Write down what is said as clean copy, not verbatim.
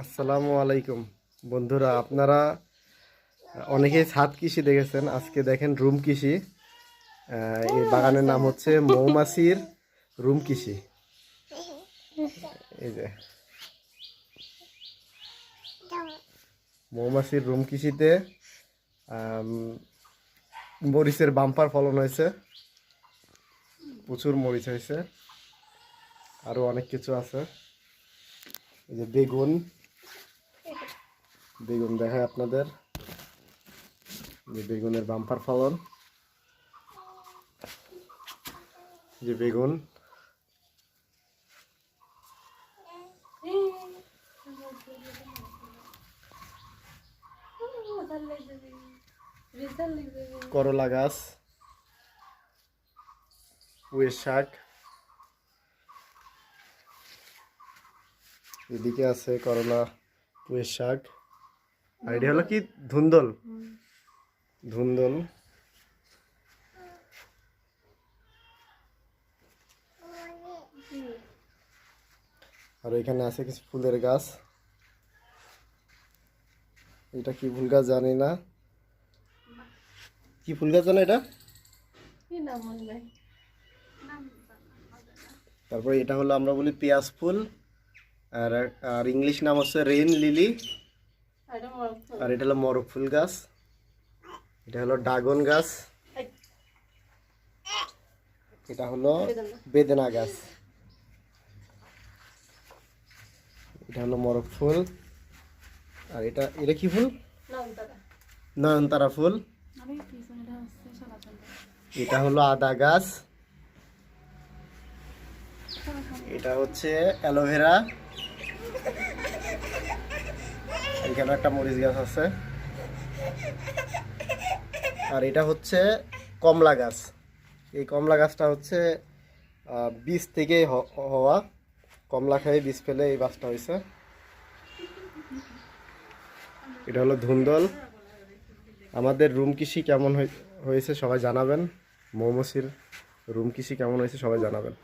আসসালামু আলাইকুম বন্ধুরা, আপনারা অনেকেই ছাদ কৃষি দেখেছেন। আজকে দেখেন রুম কৃষি। এই বাগানের নাম হচ্ছে মৌমাছির রুম কৃষি। এই যে মৌমাছির রুম কৃষিতে মরিচের বাম্পার ফলন হয়েছে, প্রচুর মরিচ হয়েছে, আরও অনেক কিছু আছে। এই যে বেগুন বেগুন দেখায় আপনাদের, যে বেগুনের বাম্পার ফলন। যে বেগুন করলা গাছ, পুঁই শাক, এদিকে আছে করলা, পুঁই শাক, আর এটা হলো কি ধুন্দল। ধুন্দল আর এখানে আছে কিছু ফুলের গাছ। এটা কি ফুল গাছ জানি না, কি ফুল গাছ জানো এটা। তারপরে এটা হলো আমরা বলি পেঁয়াজ ফুল, আর আর ইংলিশ নাম হচ্ছে রেইন লিলি। আর এটা হলো মরক ফুল গাছ, এটা হলো ড্রাগন গাছ, এটা হলো বেদেনা গাছ, এটা হলো মরক ফুল। আর এটা এটা কি ফুল? নয়নতারা ফুল। এটা হলো আদা গাছ, এটা হচ্ছে অ্যালোভেরা, এখানে একটা মরিচ গাছ আছে। আর এটা হচ্ছে কমলা গাছ। এই কমলা গাছটা হচ্ছে বীজ থেকে হওয়া, কমলা খেয়ে বীজ ফেলে এই গাছটা হয়েছে। এটা হলো ধুন্দল। আমাদের রুম কৃষি কেমন হয়েছে সবাই জানাবেন। মৌমাছির রুম কৃষি কেমন হয়েছে সবাই জানাবেন।